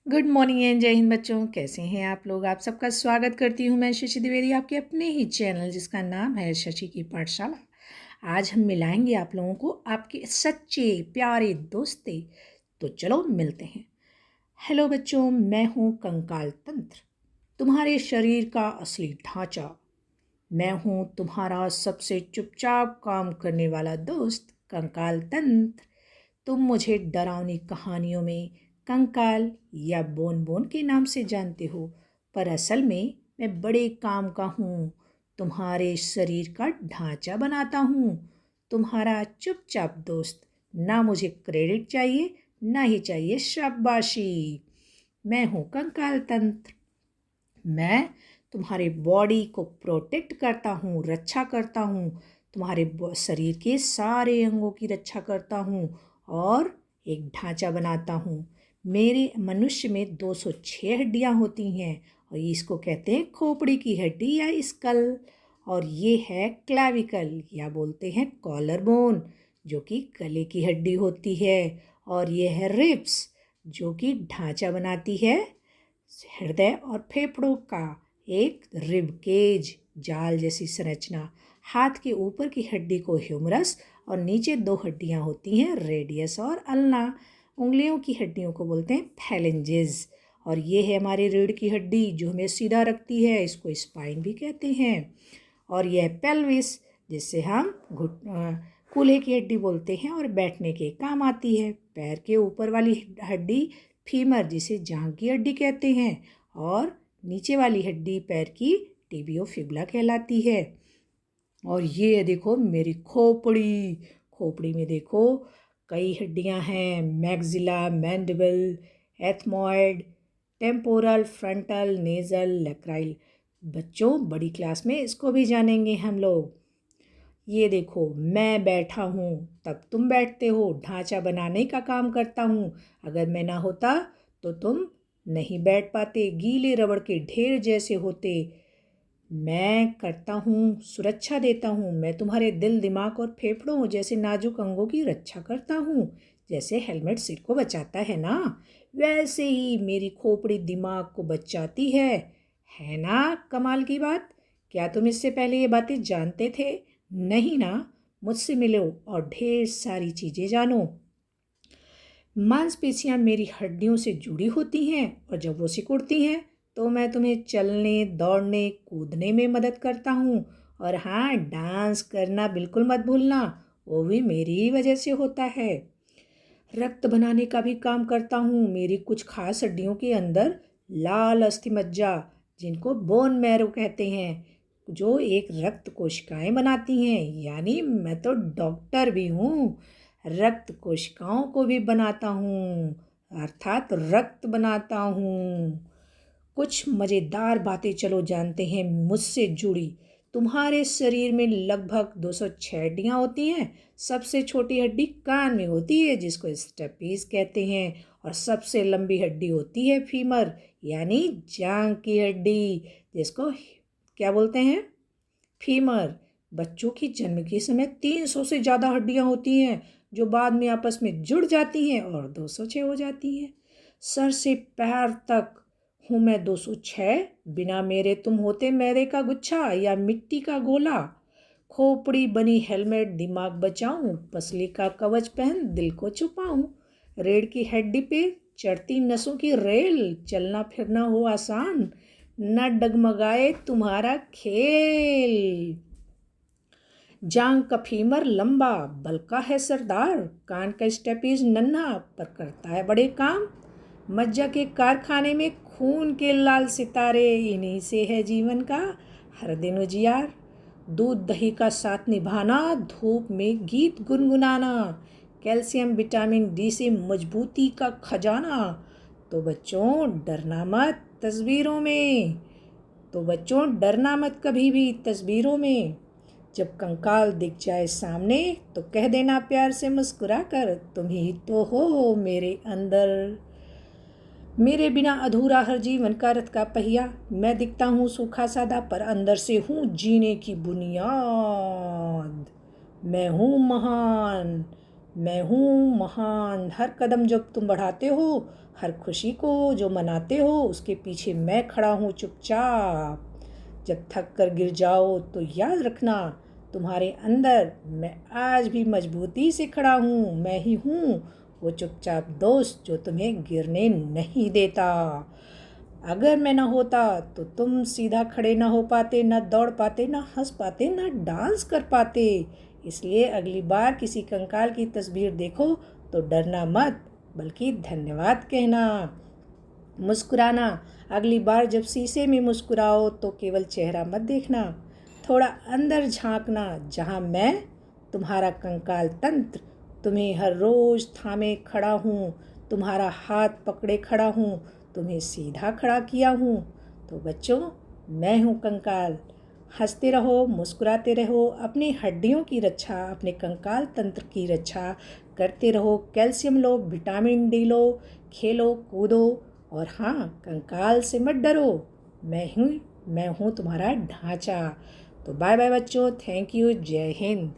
Good morning and जय हिंद बच्चों। कैसे हैं आप लोग। आप सबका स्वागत करती हूं मैं शशि द्विवेदी आपके अपने ही चैनल जिसका नाम है शशि की पाठशाला। आज हम मिलाएंगे आप लोगों को आपके सच्चे प्यारे दोस्ते। तो चलो मिलते हैं। हेलो बच्चों, मैं हूं कंकाल तंत्र, तुम्हारे शरीर का असली ढांचा। मैं हूं तुम्हारा सबसे चुपचाप काम करने वाला दोस्त कंकाल तंत्र। तुम मुझे डरावनी कहानियों में कंकाल या बोन बोन के नाम से जानते हो, पर असल में मैं बड़े काम का हूँ। तुम्हारे शरीर का ढांचा बनाता हूँ, तुम्हारा चुपचाप दोस्त। ना मुझे क्रेडिट चाहिए, ना ही चाहिए शाबाशी। मैं हूँ कंकाल तंत्र। मैं तुम्हारे बॉडी को प्रोटेक्ट करता हूँ, रक्षा करता हूँ। तुम्हारे शरीर के सारे अंगों की रक्षा करता हूँ और एक ढांचा बनाता हूँ। मेरे मनुष्य में 206 हड्डियाँ होती हैं और इसको कहते हैं खोपड़ी की हड्डी या स्कल। और ये है क्लैविकल या बोलते हैं कॉलर बोन, जो कि गले की हड्डी होती है। और ये है रिब्स, जो कि ढांचा बनाती है हृदय और फेफड़ों का। एक रिब केज, जाल जैसी संरचना। हाथ के ऊपर की हड्डी को ह्यूमरस और नीचे 2 हड्डियां होती हैं, रेडियस और अल्ना। उंगलियों की हड्डियों को बोलते हैं फैलेंजेस। और ये है हमारी रीढ़ की हड्डी जो हमें सीधा रखती है, इसको स्पाइन भी कहते हैं। और यह पेल्विस, जिससे हम कूल्हे की हड्डी बोलते हैं और बैठने के काम आती है। पैर के ऊपर वाली हड्डी फीमर, जिसे जांघ की हड्डी कहते हैं, और नीचे वाली हड्डी पैर की टिबियोफिबुला कहलाती है। और ये देखो मेरी खोपड़ी, खोपड़ी में देखो कई हड्डियां हैं, maxilla, mandible, ethmoid, temporal, frontal, nasal, lacrimal. बच्चों बड़ी क्लास में इसको भी जानेंगे हम लोग। ये देखो मैं बैठा हूँ तब तुम बैठते हो, ढांचा बनाने का काम करता हूँ। अगर मैं ना होता तो तुम नहीं बैठ पाते, गीले रबड़ के ढेर जैसे होते। मैं करता हूँ सुरक्षा देता हूँ, मैं तुम्हारे दिल, दिमाग और फेफड़ों जैसे नाजुक अंगों की रक्षा करता हूँ। जैसे हेलमेट सिर को बचाता है ना, वैसे ही मेरी खोपड़ी दिमाग को बचाती है ना कमाल की बात। क्या तुम इससे पहले ये बातें जानते थे? नहीं ना। मुझसे मिलो और ढेर सारी चीज़ें जानो। मांसपेशियां मेरी हड्डियों से जुड़ी होती हैं और जब वो सिकुड़ती हैं तो मैं तुम्हें चलने, दौड़ने, कूदने में मदद करता हूँ। और हाँ, डांस करना बिल्कुल मत भूलना, वो भी मेरी ही वजह से होता है। रक्त बनाने का भी काम करता हूँ। मेरी कुछ खास हड्डियों के अंदर लाल अस्थि मज्जा, जिनको बोन मैरो कहते हैं, जो एक रक्त कोशिकाएं बनाती हैं। यानी मैं तो डॉक्टर भी हूँ, रक्त कोशिकाओं को भी बनाता हूँ, अर्थात रक्त बनाता हूँ। कुछ मज़ेदार बातें चलो जानते हैं मुझसे जुड़ी। तुम्हारे शरीर में लगभग 206 हड्डियाँ होती हैं। सबसे छोटी हड्डी कान में होती है, जिसको स्टेपीज कहते हैं। और सबसे लंबी हड्डी होती है फीमर, यानी जांघ की हड्डी, जिसको क्या बोलते हैं? फीमर। बच्चों की जन्म के समय 300 से ज़्यादा हड्डियाँ होती हैं, जो बाद में आपस में जुड़ जाती हैं और 206 हो जाती हैं। सर से पैर तक हूँ मैं 206। बिना मेरे तुम होते मैदे का गुच्छा या मिट्टी का गोला। खोपड़ी बनी हेलमेट, दिमाग बचाऊं, पसली का कवच पहन दिल को छुपाऊं। रीढ़ की हड्डी पे चढ़ती नसों की रेल, चलना फिरना हो आसान, न डगमगाए तुम्हारा खेल। जांग का फीमर लंबा, बल का है सरदार, कान का स्टेपीज नन्हा पर करता है बड़े काम। मज्जा के कारखाने में खून के लाल सितारे, इन्हीं से है जीवन का हर दिन उजियार। दूध दही का साथ निभाना, धूप में गीत गुनगुनाना, कैल्शियम विटामिन डी से मजबूती का खजाना। तो बच्चों डरना मत तस्वीरों में, तो बच्चों डरना मत कभी भी तस्वीरों में। जब कंकाल दिख जाए सामने तो कह देना प्यार से मुस्कुरा कर, तुम ही तो हो मेरे अंदर। मेरे बिना अधूरा हर जीवन का रथ का पहिया। मैं दिखता हूँ सूखा सादा, पर अंदर से हूँ जीने की बुनियाद। मैं हूँ महान, मैं हूँ महान। हर कदम जब तुम बढ़ाते हो, हर खुशी को जो मनाते हो, उसके पीछे मैं खड़ा हूँ चुपचाप। जब थक कर गिर जाओ तो याद रखना, तुम्हारे अंदर मैं आज भी मजबूती से खड़ा हूँ। मैं ही हूँ वो चुपचाप दोस्त जो तुम्हें गिरने नहीं देता। अगर मैं ना होता तो तुम सीधा खड़े ना हो पाते, ना दौड़ पाते, ना हंस पाते, ना डांस कर पाते। इसलिए अगली बार किसी कंकाल की तस्वीर देखो तो डरना मत, बल्कि धन्यवाद कहना। मुस्कुराना, अगली बार जब शीशे में मुस्कुराओ तो केवल चेहरा मत देखना, थोड़ा अंदर झांकना, जहां मैं तुम्हारा कंकाल तंत्र तुम्हें हर रोज थामे खड़ा हूँ, तुम्हारा हाथ पकड़े खड़ा हूँ, तुम्हें सीधा खड़ा किया हूँ। तो बच्चों, मैं हूँ कंकाल। हंसते रहो, मुस्कुराते रहो, अपनी हड्डियों की रक्षा, अपने कंकाल तंत्र की रक्षा करते रहो। कैल्शियम लो, विटामिन डी लो, खेलो कूदो, और हाँ, कंकाल से मत डरो। मैं हूँ तुम्हारा ढांचा। तो बाय बाय बच्चों, थैंक यू, जय हिंद।